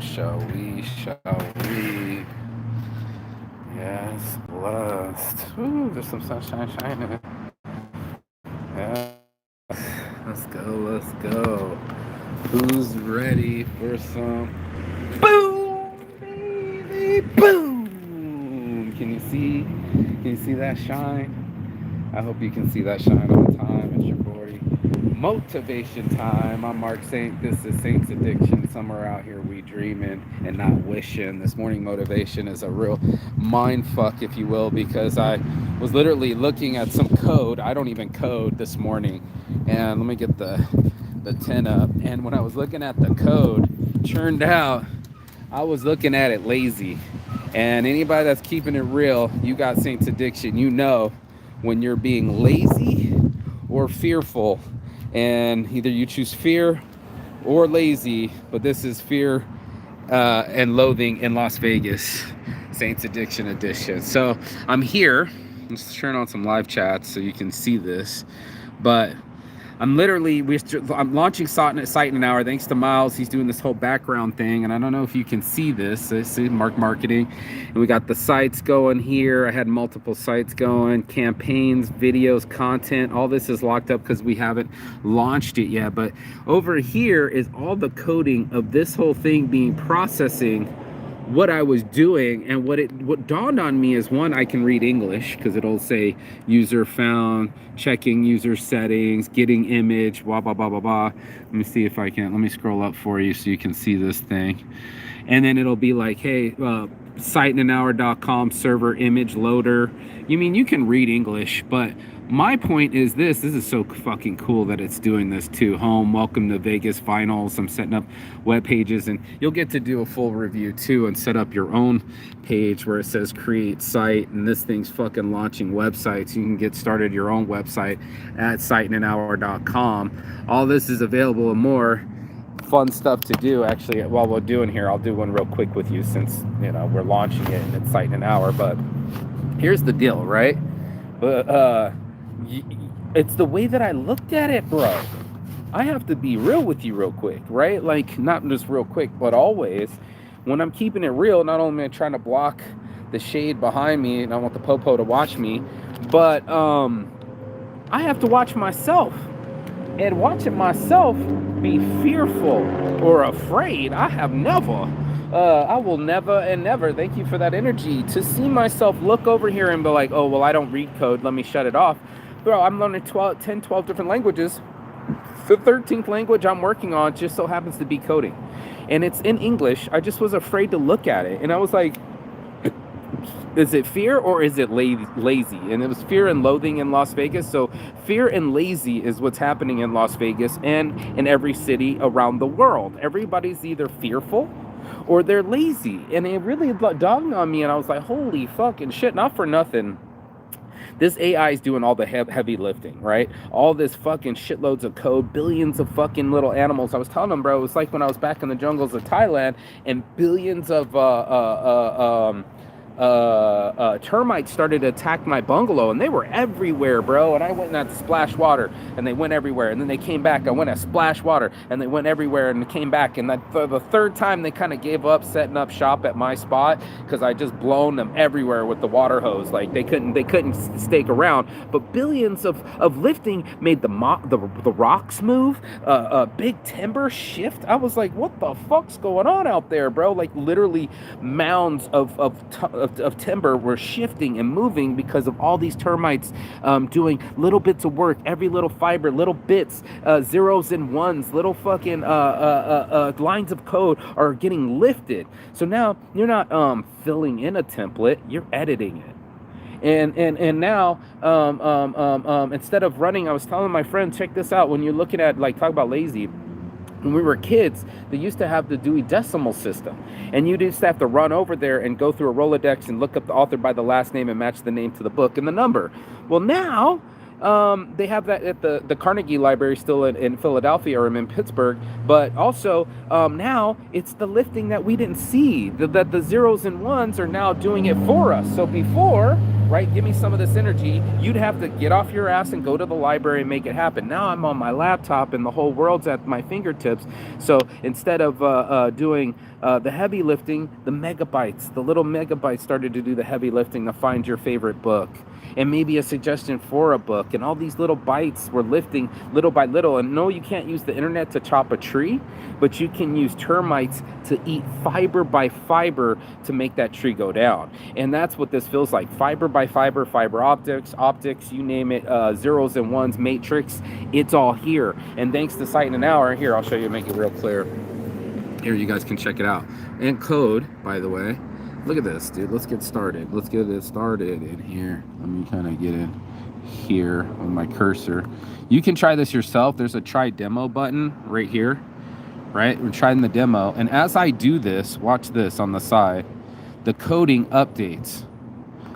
Shall we? Shall we? Yes, blessed. Ooh, there's some sunshine shining. Yeah. Let's go, let's go. Who's ready for some boom, baby, boom? Can you see that shine? I hope you can see that shine on time. It's your boy. Motivation time. I'm Mark Saint. This is Saint's Addiction. Somewhere out here we dreaming and not wishing. This morning motivation is a real mind fuck, if you will, because I was literally looking at some code. I don't even code this morning. And let me get the 10 up. And when I was looking at the code, turned out I was looking at it lazy. And anybody that's keeping it real, you got Saint's Addiction, you know when you're being lazy or fearful. And either you choose fear or lazy, but this is fear and loathing in Las Vegas, Saints Addiction edition. So I'm here. Let's turn on some live chats so you can see this. But I'm launching Sight in an Hour thanks to Miles. He's doing this whole background thing, and I don't know if you can see this. This is Mark Marketing, and we got the sites going here. I had multiple sites going, campaigns, videos, content. All this is locked up because we haven't launched it yet. But over here is all the coding of this whole thing being processing what I was doing. And what dawned on me is, one, I can read English because it'll say user found, checking user settings, getting image, blah blah blah blah blah. Let me see if I can, let me scroll up for you so you can see this thing. And then it'll be like, hey, sightinanhour.com server image loader. You can read English, but my point is this is so fucking cool that it's doing this too. Home, welcome to Vegas finals. I'm setting up web pages, and you'll get to do a full review too and set up your own page where it says create site, and this thing's fucking launching websites. You can get started your own website at sightinanhour.com. All this is available and more fun stuff to do. Actually, while we're doing here, I'll do one real quick with you since we're launching it and it's Sight in an Hour. But here's the deal, right? It's the way that I looked at it, bro. I have to be real with you real quick, right? Like, not just real quick, but always. When I'm keeping it real, not only am I trying to block the shade behind me and I want the popo to watch me, but I have to watch myself. And watching myself be fearful or afraid, I will never and never, thank you for that energy, to see myself look over here and be like, oh, well, I don't read code, let me shut it off. Bro, I'm learning 12 different languages. The 13th language I'm working on just so happens to be coding. And it's in English. I just was afraid to look at it. And I was like, is it fear or is it lazy? And it was fear and loathing in Las Vegas. So fear and lazy is what's happening in Las Vegas and in every city around the world. Everybody's either fearful or they're lazy. And it really dawned on me, and I was like, holy fucking shit, not for nothing. This AI is doing all the heavy lifting, right? All this fucking shitloads of code, billions of fucking little animals. I was telling them, bro, it was like when I was back in the jungles of Thailand and billions of termites started to attack my bungalow, and they were everywhere, bro. And I went and had to splash water, and they went everywhere. And then they came back. I went and splash water, and they went everywhere, and they came back. And the third time, they kind of gave up setting up shop at my spot because I just blown them everywhere with the water hose. Like they couldn't stake around. But billions of lifting made the rocks move. Big timber shift. I was like, what the fuck's going on out there, bro? Like literally mounds of timber were shifting and moving because of all these termites doing little bits of work, every little fiber, little bits, zeros and ones, little fucking lines of code are getting lifted. So now you're not filling in a template, you're editing it. And now instead of running, I was telling my friend, check this out, when you're looking at, like, talk about lazy. When we were kids, they used to have the Dewey Decimal System, and you used to have to run over there and go through a Rolodex and look up the author by the last name and match the name to the book and the number. Well, now they have that at the Carnegie Library still in Philadelphia or in Pittsburgh, but also now it's the lifting that we didn't see, that the zeros and ones are now doing it for us. So before, right, give me some of this energy, you'd have to get off your ass and go to the library and make it happen. Now I'm on my laptop and the whole world's at my fingertips. So instead of doing The heavy lifting, the megabytes, the little megabytes started to do the heavy lifting to find your favorite book and maybe a suggestion for a book. And all these little bites were lifting little by little. And no, you can't use the internet to chop a tree, but you can use termites to eat fiber by fiber to make that tree go down. And that's what this feels like. Fiber by fiber, fiber optics, you name it, zeros and ones, matrix, it's all here. And thanks to Sight in an Hour, here, I'll show you, make it real clear. Here, you guys can check it out. And code, by the way. Look at this, dude. Let's get started. Let's get it started in here. Let me kind of get in here with my cursor. You can try this yourself. There's a try demo button right here, right? We're trying the demo. And as I do this, watch this on the side, the coding updates.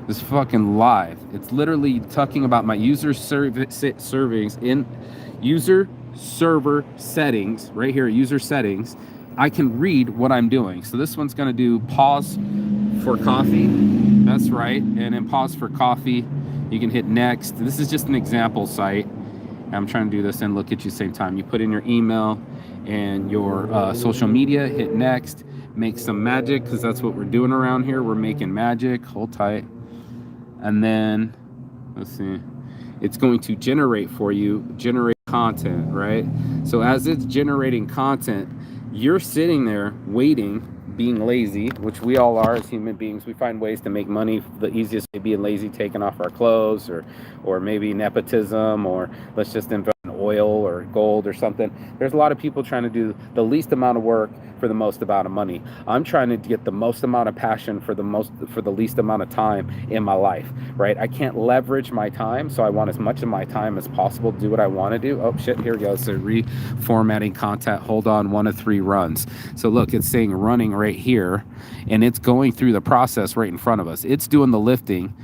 This fucking live. It's literally talking about my user servings in user server settings, right here, user settings. I can read what I'm doing. So this one's gonna do pause for coffee. That's right. And then pause for coffee. You can hit next. This is just an example site. I'm trying to do this and look at you same time. You put in your email and your social media, hit next, make some magic, because that's what we're doing around here. We're making magic. Hold tight. And then, let's see, it's going to generate for you, generate content, right? So as it's generating content, you're sitting there waiting, being lazy, which we all are as human beings. We find ways to make money. The easiest way being lazy, taking off our clothes, or maybe nepotism, or let's just invest in oil or gold or something. There's a lot of people trying to do the least amount of work for the most amount of money. I'm trying to get the most amount of passion for the least amount of time in my life, right? I can't leverage my time, so I want as much of my time as possible to do what I want to do. Oh shit, here we go. So reformatting content, hold on, 1 of 3 runs. So look, it's saying running right here, and it's going through the process right in front of us. It's doing the lifting,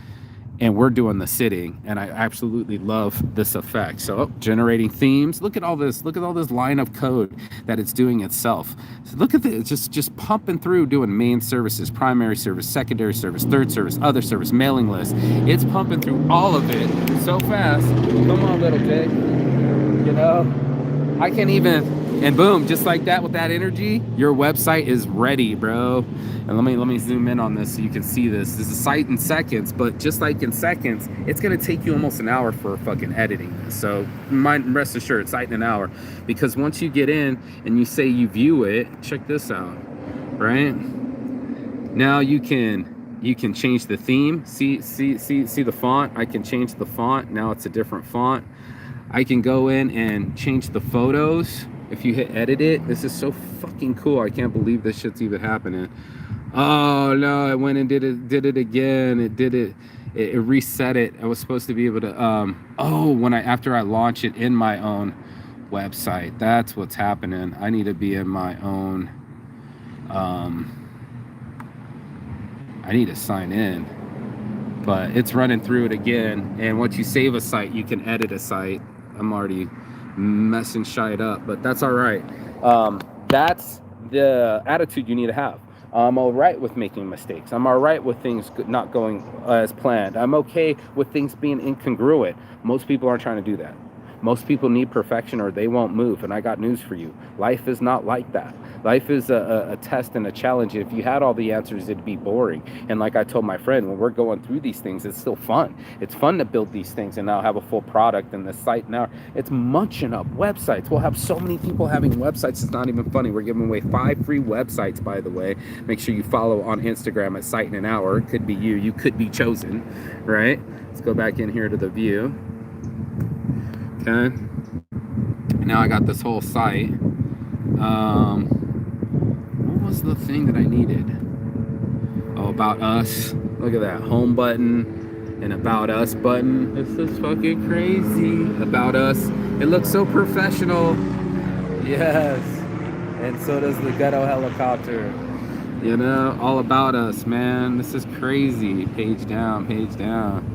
and we're doing the sitting, and I absolutely love this effect. So generating themes. Look at all this. Look at all this line of code that it's doing itself. So look at this. Just pumping through, doing main services, primary service, secondary service, third service, other service, mailing list. It's pumping through all of it so fast. Come on, little Jay. You know, I can't even. And boom, just like that, with that energy, your website is ready, bro. And let me zoom in on this so you can see this. This is a site in seconds, but just like in seconds, it's gonna take you almost an hour for fucking editing this. So rest assured, site in an hour. Because once you get in and you say you view it, check this out, right? Now you can change the theme. See the font? I can change the font. Now it's a different font. I can go in and change the photos. If you hit edit it, this is so fucking cool. I can't believe this shit's even happening. Oh no, I went and did it again. It reset it. I was supposed to be able to after I launch it in my own website. That's what's happening. I need to be in my own I need to sign in. But it's running through it again, and once you save a site, you can edit a site. I'm already messing shit up, but that's all right. That's the attitude you need to have. I'm all right with making mistakes. I'm all right with things not going as planned. I'm okay with things being incongruent. Most people aren't trying to do that. Most people need perfection or they won't move. And I got news for you. Life is not like that. Life is a test and a challenge. If you had all the answers, it'd be boring. And like I told my friend, when we're going through these things, it's still fun. It's fun to build these things and now have a full product. And the site now, it's munching up websites. We'll have so many people having websites. It's not even funny. We're giving away 5 free websites, by the way. Make sure you follow on Instagram at Sight in an Hour. It could be you. You could be chosen, right? Let's go back in here to the view. Okay. Now I got this whole site. What was the thing that I needed? Oh, about us. Look at that home button and about us button. This is fucking crazy. About us. It looks so professional. Yes. And so does the ghetto helicopter. You know, all about us, man. This is crazy. Page down, page down.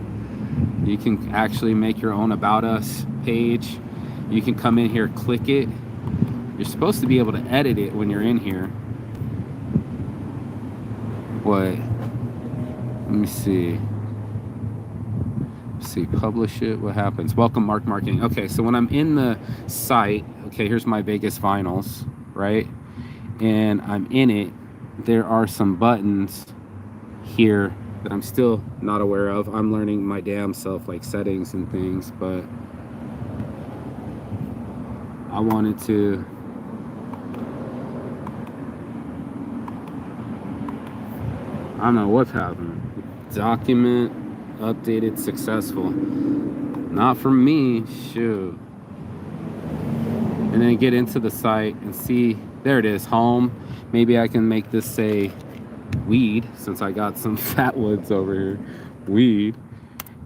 You can actually make your own about us page. You can come in here, click it. You're supposed to be able to edit it when you're in here. What? Let me see. Let's see, publish it. What happens? Welcome, Mark Marketing. Okay, so when I'm in the site, okay, here's my Vegas vinyls, right? And I'm in it. there are some buttons here that I'm still not aware of. I'm learning my damn self, like settings and things, but I wanted to I don't know what's happening. Document updated successful. Not for me, shoot. And then get into the site and see, there it is, home. Maybe I can make this say weed, since I got some fat woods over here. Weed.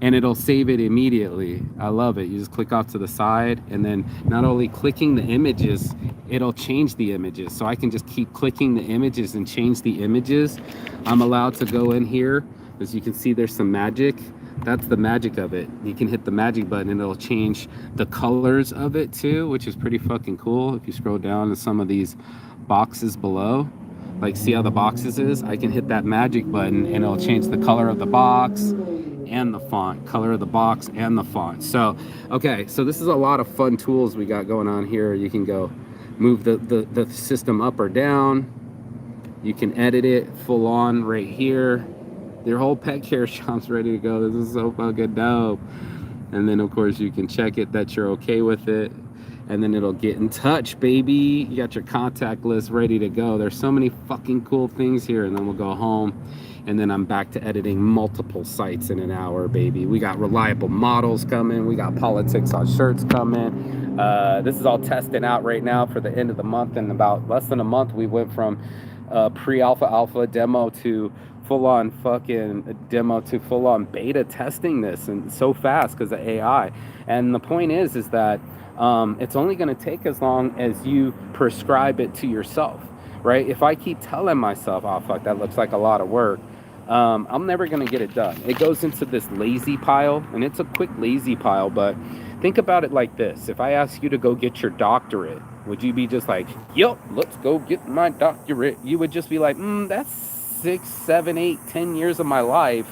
And it'll save it immediately. I love it. You just click off to the side, and then not only clicking the images, it'll change the images. So I can just keep clicking the images and change the images. I'm allowed to go in here. As you can see, there's some magic. That's the magic of it. You can hit the magic button and it'll change the colors of it too, which is pretty fucking cool. If you scroll down to some of these boxes below, like see how the boxes is, I can hit that magic button and it'll change the color of the box and the font, color of the box and the font. So okay, so this is a lot of fun tools we got going on here. You can go move the system up or down. You can edit it full on right here. Your whole pet care shop's ready to go. This is so fucking dope. And then of course you can check it that you're okay with it, and then it'll get in touch, baby. You got your contact list ready to go. There's so many fucking cool things here. And then we'll go home, and then I'm back to editing multiple sites in an hour, baby. We got reliable models coming. We got politics on shirts coming. This is all testing out right now for the end of the month. In about less than a month, we went from pre-alpha demo to full-on fucking demo to full-on beta testing this, and so fast because of AI. And the point is that it's only going to take as long as you prescribe it to yourself, right? If I keep telling myself, oh fuck, that looks like a lot of work, I'm never going to get it done. It goes into this lazy pile, and it's a quick lazy pile. But think about it like this: if I ask you to go get your doctorate, would you be just like, yep, let's go get my doctorate? You would just be like, that's 6, 7, 8, 10 years of my life.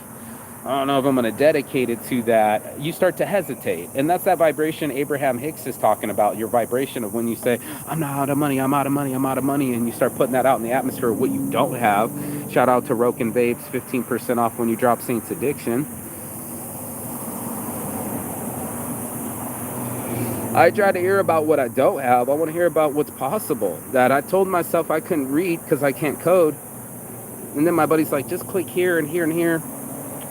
I don't know if I'm going to dedicate it to that. You start to hesitate. And that's that vibration Abraham Hicks is talking about, your vibration of when you say, I'm not out of money, I'm out of money, I'm out of money. And you start putting that out in the atmosphere of what you don't have. Shout out to Roken Vapes, 15% off when you drop Saints Addiction. I try to hear about what I don't have. I want to hear about what's possible. That I told myself I couldn't read because I can't code. And then my buddy's like, just click here and here and here.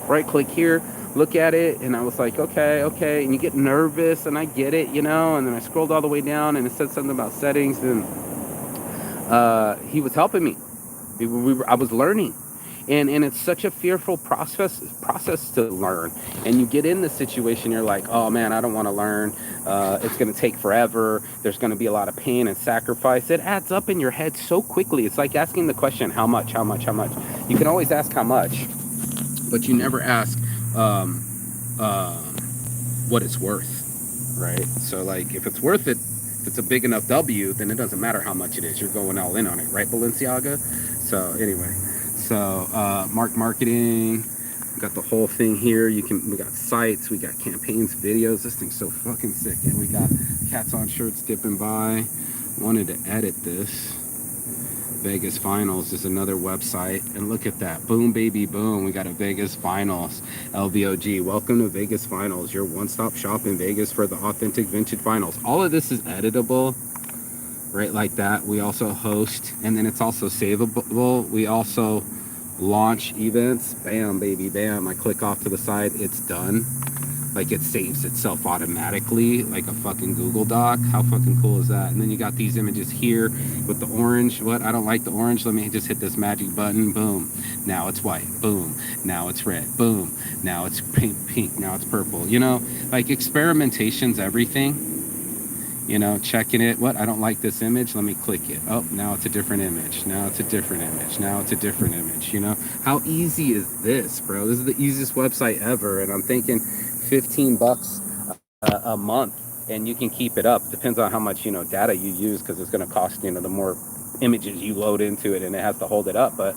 Right click here, look at it. And I was like, okay. And you get nervous, and I get it, you know. And then I scrolled all the way down, and it said something about settings. And he was helping me. I was learning. And it's such a fearful process to learn. And you get in the situation, you're like, oh man, I don't want to learn. It's going to take forever. There's going to be a lot of pain and sacrifice. It adds up in your head so quickly. It's like asking the question, how much? You can always ask how much, but you never ask what it's worth, right? So like, if it's worth it, if it's a big enough W, then it doesn't matter how much it is. You're going all in on it, right, Balenciaga? So anyway. So marketing, we got the whole thing here. We got sites, we got campaigns, videos. This thing's so fucking sick. And we got cats on shirts dipping by. Wanted to edit this. Vegas Finals is another website, and look at that, boom baby boom, we got a Vegas Finals. LVOG, welcome to Vegas Finals, your one-stop shop in Vegas for the authentic vintage vinyls. All of this is editable, right, like that. We also host, and then it's also savable. We also launch events. Bam baby bam, I click off to the side, it's done. Like, it saves itself automatically, like a fucking Google Doc. How fucking cool is that? And then you got these images here with the orange. What? I don't like the orange. Let me just hit this magic button. Boom. Now it's white. Boom. Now it's red. Boom. Now it's pink. Now it's purple. You know, like, experimentation's everything. You know, checking it. What? I don't like this image. Let me click it. Oh, now it's a different image. Now it's a different image. Now it's a different image. You know, how easy is this, bro? This is the easiest website ever. And I'm thinking $15 a month, and you can keep it up. Depends on how much, you know, data you use, because it's going to cost, you know, the more images you load into it, and it has to hold it up. But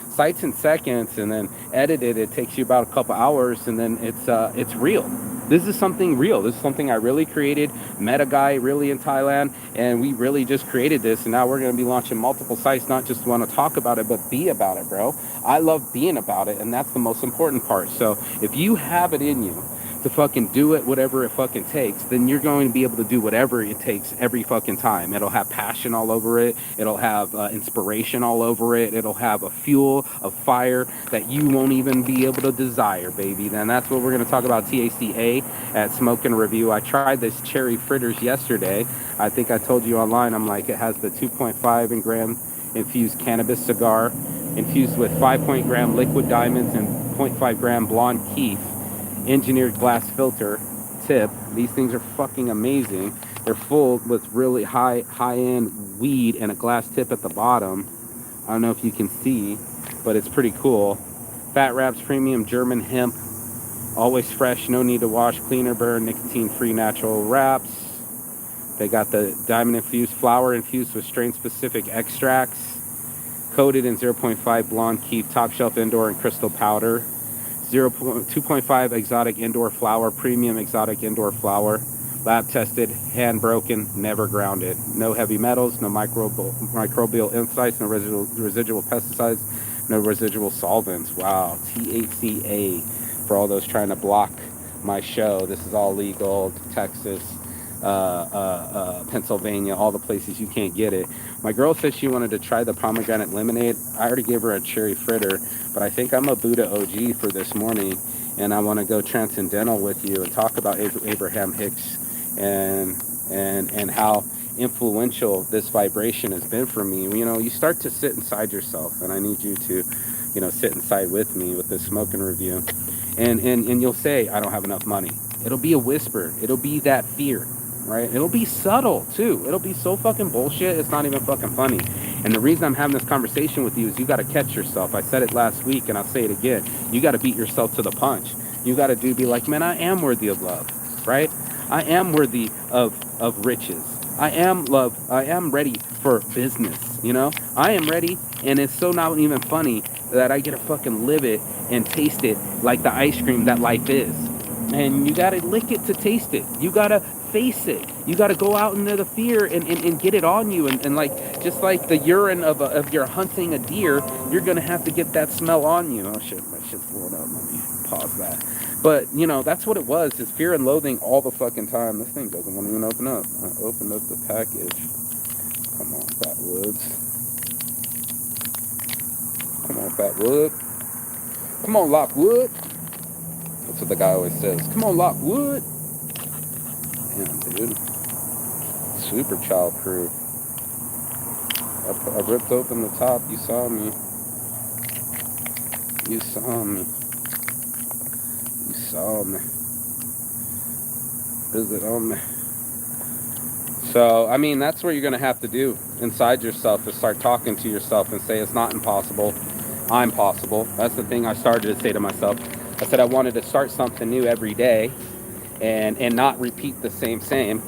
sites in seconds, and then edit it. It takes you about a couple hours, and then it's real. This is something real. This is something I really created. Met a guy really in Thailand, and we really just created this. And now we're going to be launching multiple sites, not just want to talk about it, but be about it, bro. I love being about it, and that's the most important part. So if you have it in you to fucking do it, whatever it fucking takes, then you're going to be able to do whatever it takes every fucking time. It'll have passion all over it. It'll have inspiration all over it. It'll have a fuel, a fire that you won't even be able to desire, baby. Then that's what we're going to talk about, THCA at Smoke and Review. I tried this cherry fritters yesterday. I think I told you online, I'm like, it has the 2.5 gram infused cannabis cigar infused with 5 gram liquid diamonds and 0.5 gram blonde keef engineered glass filter tip. These things are fucking amazing. They're full with really high-end weed and a glass tip at the bottom. I don't know if you can see, but it's pretty cool. Fat Wraps premium German hemp, always fresh, no need to wash, cleaner burn, nicotine-free natural wraps. They got the diamond infused flower infused with strain specific extracts, coated in 0.5 blonde keef top shelf indoor and crystal powder. 2.5 exotic indoor flower, premium exotic indoor flower, lab tested, hand broken, never grounded. No heavy metals, no microbial insights, no residual pesticides, no residual solvents. Wow, THCA for all those trying to block my show. This is all legal. Texas, Pennsylvania, all the places you can't get it. My girl said she wanted to try the pomegranate lemonade. I already gave her a cherry fritter, but I think I'm a Buddha OG for this morning, and I want to go transcendental with you and talk about Abraham Hicks and how influential this vibration has been for me. You know, you start to sit inside yourself, and I need you to, you know, sit inside with me with this Smoke and Review, and you'll say, I don't have enough money. It'll be a whisper. It'll be that fear. Right? It'll be subtle too. It'll be so fucking bullshit. It's not even fucking funny. And the reason I'm having this conversation with you is you got to catch yourself. I said it last week and I'll say it again. You got to beat yourself to the punch. You got to be like, man, I am worthy of love, right? I am worthy of riches. I am love. I am ready for business. You know, I am ready. And it's so not even funny that I get to fucking live it and taste it like the ice cream that life is. And you got to lick it to taste it. You got to face it. You got to go out into the fear and get it on you. And like, just like the urine of your hunting a deer, you're going to have to get that smell on you. Oh shit, my shit's blowing up. Let me pause that. But, you know, that's what it was. It's fear and loathing all the fucking time. This thing doesn't want to even open up. I opened up the package. Come on, Fatwoods. Come on, Fatwood. Come on, Lockwood. That's what the guy always says. Come on, Lockwood. Damn, dude. Super child proof. I ripped open the top. You saw me. You saw me. You saw me. Visit on me. So, I mean, that's what you're going to have to do inside yourself, is start talking to yourself and say, it's not impossible. I'm possible. That's the thing I started to say to myself. I said I wanted to start something new every day and not repeat the same.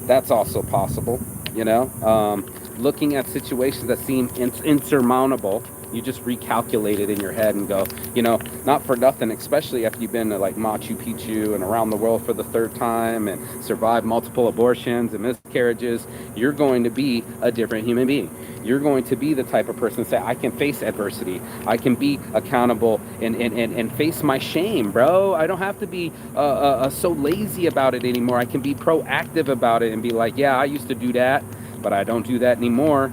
That's also possible, you know. Looking at situations that seem insurmountable, you just recalculate it in your head and go, you know, not for nothing, especially after you've been to like Machu Picchu and around the world for the third time and survived multiple abortions and miscarriages, you're going to be a different human being. You're going to be the type of person that say, I can face adversity. I can be accountable and face my shame, bro. I don't have to be so lazy about it anymore. I can be proactive about it and be like, yeah, I used to do that, but I don't do that anymore.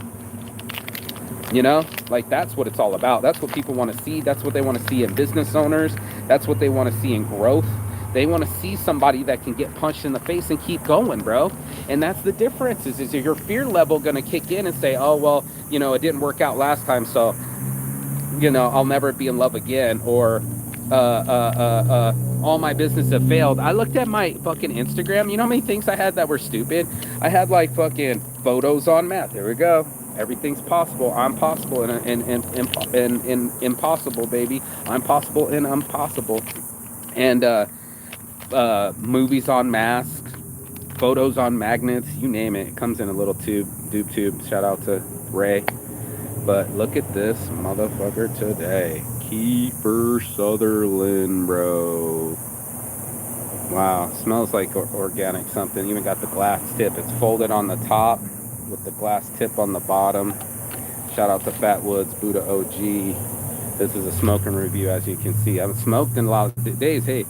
You know, like, that's what it's all about. That's what people want to see. That's what they want to see in business owners. That's what they want to see in growth. They want to see somebody that can get punched in the face and keep going, bro. And that's the difference, is your fear level going to kick in and say, oh, well, you know, it didn't work out last time, so, you know, I'll never be in love again, or all my business have failed. I looked at my fucking Instagram. You know how many things I had that were stupid? I had like fucking photos on Matt. There we go. Everything's possible. I'm possible and impossible, baby. I'm possible and impossible. And movies on masks, photos on magnets, you name it. It comes in a little dupe tube. Shout out to Ray. But look at this motherfucker today. Kiefer Sutherland, bro. Wow, smells like organic something. Even got the glass tip. It's folded on the top with the glass tip on the bottom. Shout out to Fat Woods, Buddha OG. This is a smoking review, as you can see. I haven't smoked in a lot of days. Hey,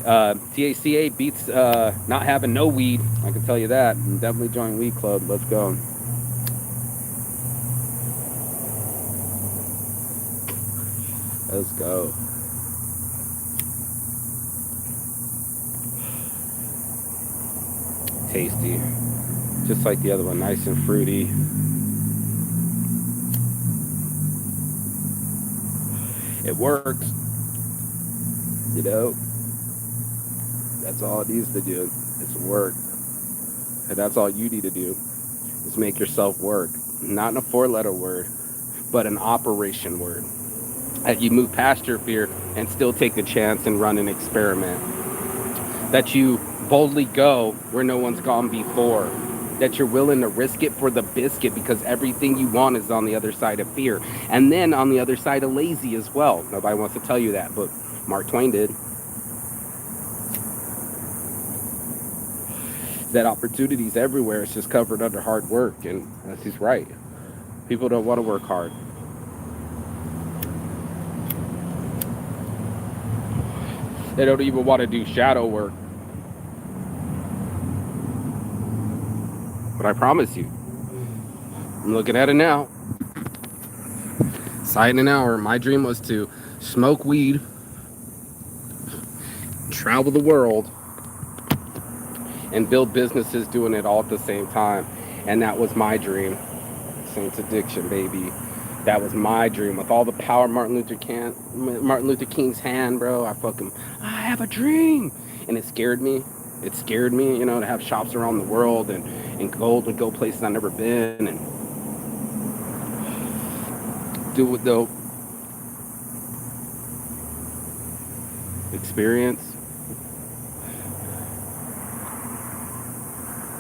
THCA beats not having no weed. I can tell you that. And definitely join Weed Club. Let's go. Let's go. Tasty. Just like the other one, nice and fruity. It works. You know, that's all it needs to do. It's work. And that's all you need to do is make yourself work. Not in a 4-letter word, but an operation word. That you move past your fear and still take the chance and run an experiment. That you boldly go where no one's gone before. That you're willing to risk it for the biscuit because everything you want is on the other side of fear. And then on the other side of lazy as well. Nobody wants to tell you that, but Mark Twain did. That opportunity's everywhere. It's just covered under hard work. And he's right. People don't want to work hard. They don't even want to do shadow work. But I promise you, I'm looking at it now. Sight in an hour. My dream was to smoke weed, travel the world, and build businesses doing it all at the same time. And that was my dream. Saints Addiction, baby. That was my dream. With all the power of Martin Luther King's hand, bro, I have a dream. And it scared me. It scared me, to have shops around the world and go places I've never been and do it though. Experience.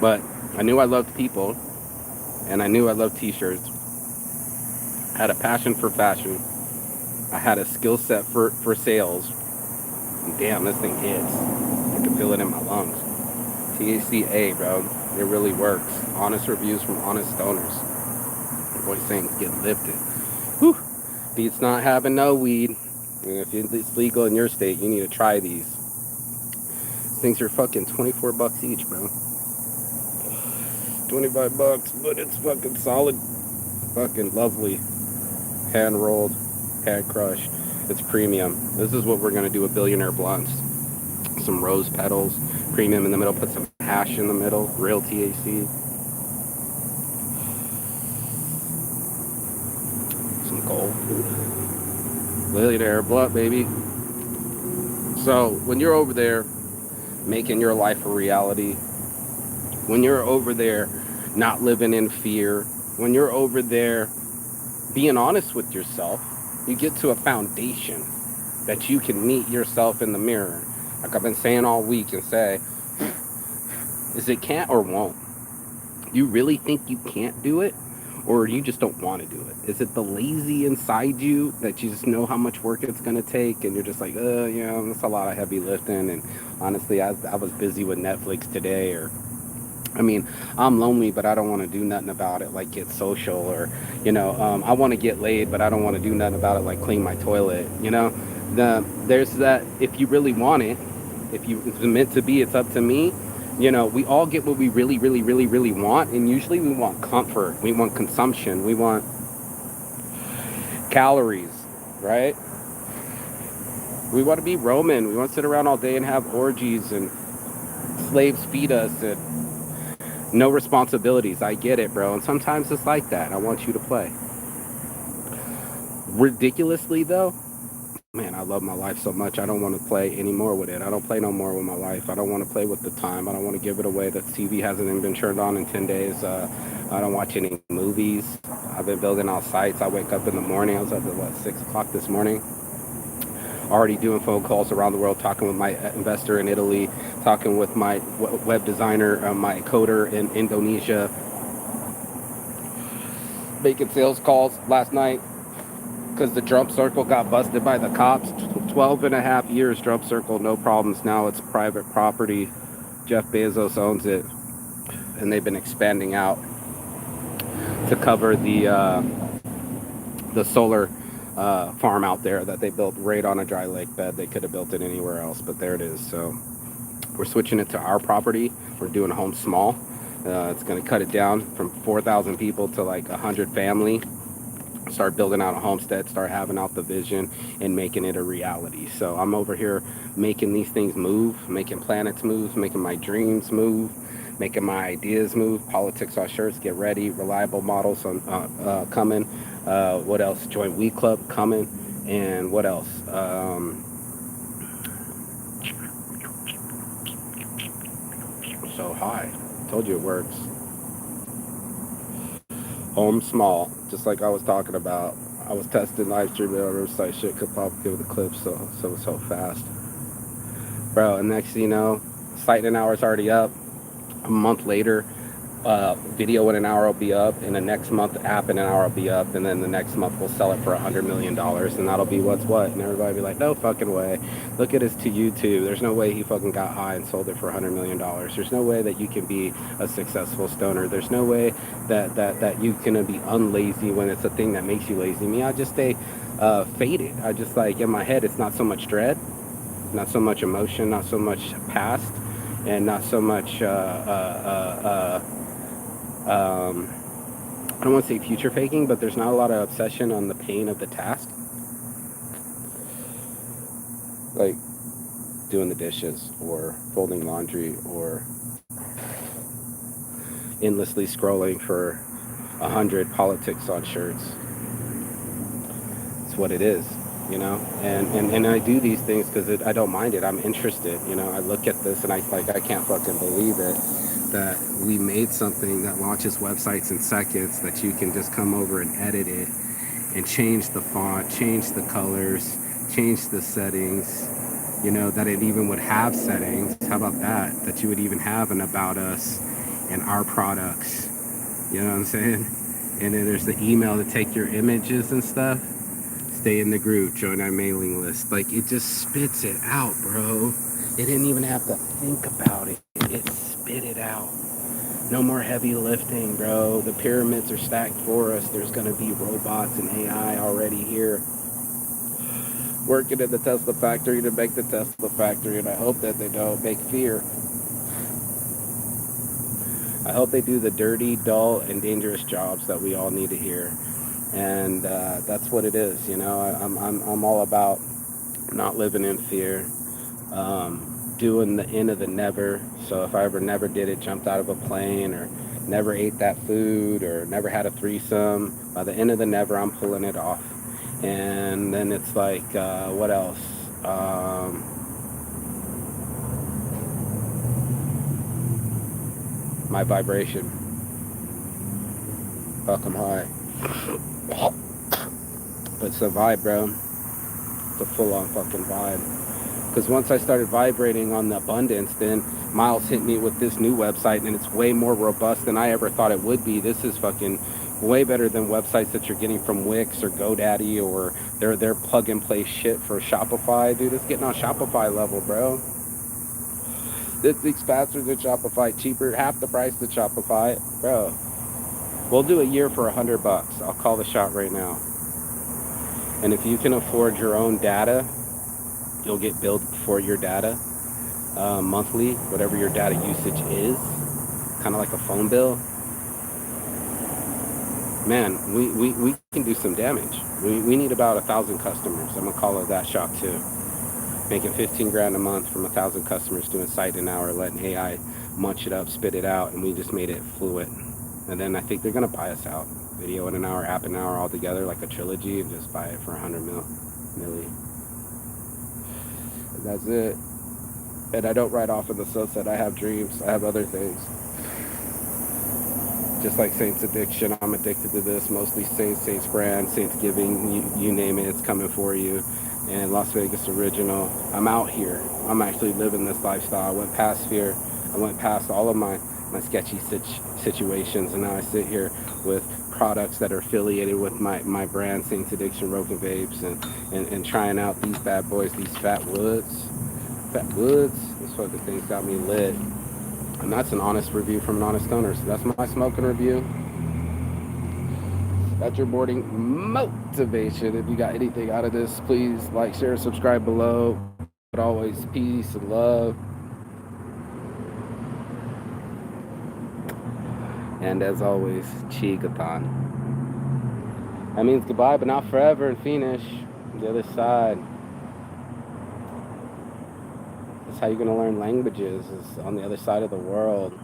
But I knew I loved people, and I knew I loved t-shirts. I had a passion for fashion. I had a skill set for sales. And damn, this thing hits. I can feel it in my lungs. THCA, bro. It really works. Honest reviews from honest stoners. My boy saying get lifted. Whew. Beats not having no weed. And if it's legal in your state, you need to try these. Things are fucking $24 each, bro. $25, but it's fucking solid. Fucking lovely. Hand rolled, hand crushed. It's premium. This is what we're gonna do with Billionaire Blunts. Some rose petals, premium in the middle, put some hash in the middle, real THC. Some gold. Billionaire Blunt, baby. So when you're over there making your life a reality, when you're over there not living in fear, when you're over there being honest with yourself, you get to a foundation that you can meet yourself in the mirror. Like I've been saying all week and say, is it can't or won't? You really think you can't do it? Or you just don't want to do it? Is it the lazy inside you that you just know how much work it's going to take and you're just like, that's a lot of heavy lifting. And honestly, I was busy with Netflix today I'm lonely, but I don't want to do nothing about it, like get social or, I want to get laid, but I don't want to do nothing about it, like clean my toilet, There's that, if you really want it, if it's meant to be, it's up to me. We all get what we really, really, really, really want, and usually we want comfort, we want consumption, we want calories, right? We want to be Roman, we want to sit around all day and have orgies and slaves feed us and no responsibilities. I get it, bro. And sometimes it's like that. I want you to play. Ridiculously, though, man, I love my life so much. I don't want to play anymore with it. I don't play no more with my life. I don't want to play with the time. I don't want to give it away. The TV hasn't even been turned on in 10 days. I don't watch any movies. I've been building all sites. I wake up in the morning. I was up at, 6 o'clock this morning. Already doing phone calls around the world, talking with my investor in Italy, talking with my web designer, my coder in Indonesia, making sales calls last night because the drum circle got busted by the cops. 12 and a half years, Drum Circle, no problems. Now it's private property. Jeff Bezos owns it, and they've been expanding out to cover the solar farm out there that they built right on a dry lake bed. They could have built it anywhere else, but there it is. So we're switching it to our property. We're doing home small. It's going to cut it down from 4,000 people to like 100 family. Start building out a homestead, start having out the vision and making it a reality. So I'm over here making these things move, making planets move, making my dreams move, making my ideas move. Politics on shirts, get ready. Reliable models on coming. What else? Joint Weed Club coming. And what else? So high. Told you it works. Home small, just like I was talking about. I was testing live streaming on our site. Shit could pop give the clip so fast, bro. And next thing you know, site in an hour is already up. A month later, video in an hour will be up, and the next month app in an hour will be up, and then the next month we'll sell it for $100 million, and that'll be what's what. And everybody will be like, no fucking way. Look at his to YouTube. There's no way he fucking got high and sold it for $100 million. There's no way that you can be a successful stoner. There's no way that you can be unlazy when it's a thing that makes you lazy. Me, I just stay faded. I just like in my head, it's not so much dread, not so much emotion, not so much past, and not so much I don't want to say future faking, but there's not a lot of obsession on the pain of the task. Like doing the dishes or folding laundry or endlessly scrolling for 100 politics on shirts. It's what it is, you know? And I do these things because I don't mind it. I'm interested, you know? I look at this and I can't fucking believe it. That we made something that launches websites in seconds, that you can just come over and edit it and change the font, change the colors, change the settings, you know, that it even would have settings. How about that? That you would even have an about us and our products, you know what I'm saying? And then there's the email to take your images and stuff. Stay in the group, join our mailing list. Like, it just spits it out, bro. It didn't even have to think about it. It spit it out. No more heavy lifting, bro. The pyramids are stacked for us. There's going to be robots and AI already here working in the Tesla factory to make the Tesla factory, and I hope that they don't make fear. I hope they do the dirty, dull, and dangerous jobs that we all need to hear. And that's what it is, you know. I'm all about not living in fear. Doing the end of the never. So if I ever never did it, jumped out of a plane, or never ate that food, or never had a threesome, by the end of the never, I'm pulling it off. And then it's like, what else? My vibration. Fuck, I'm high. But it's a vibe, bro. It's a full-on fucking vibe. Because once I started vibrating on the abundance, then Miles hit me with this new website, and it's way more robust than I ever thought it would be. This is fucking way better than websites that you're getting from Wix or GoDaddy or their plug-and-play shit for Shopify. Dude, it's getting on Shopify level, bro. This thing's faster than Shopify, cheaper, half the price than Shopify. Bro, we'll do a year for $100. I'll call the shot right now. And if you can afford your own data, you'll get billed for your data monthly, whatever your data usage is, kind of like a phone bill. Man, we can do some damage. We need about 1,000 customers. I'm gonna call it that shot too. Making 15 grand a month from 1,000 customers doing site an hour, letting AI munch it up, spit it out, and we just made it fluid. And then I think they're gonna buy us out. Video in an hour, app an hour, all together, like a trilogy, and just buy it for 100 milli. That's it. And I don't ride off in the sunset. I have dreams. I have other things. Just like Saints Addiction, I'm addicted to this. Mostly Saints brand, Saints Giving, you name it, it's coming for you. And Las Vegas Original. I'm out here. I'm actually living this lifestyle. I went past fear. I went past all of my sketchy situations, and now I sit here with products that are affiliated with my brand, Saints Addiction Broken Vapes, and trying out these bad boys, these Fat Woods. Fat Woods. This fucking thing's got me lit. And that's an honest review from an honest owner. So that's my smoking review. That's your morning motivation. If you got anything out of this, please like, share, subscribe below. But always peace and love. And as always, Chigathon. That means goodbye, but not forever, and finish the other side. That's how you're going to learn languages, is on the other side of the world.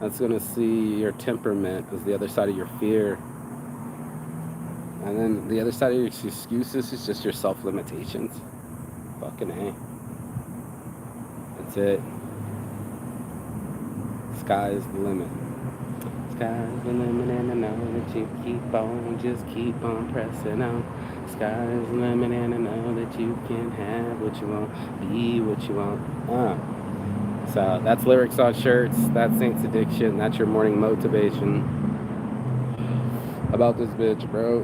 That's going to see your temperament as the other side of your fear. And then the other side of your excuses is just your self-limitations. Fucking A. That's it. Sky is the limit. Sky's the limit, and I know that you just keep on pressing on. Sky's the limit, and I know that you can have what you want, be what you want. So that's lyrics on shirts. That's Saints Addiction. That's your morning motivation about this bitch, bro.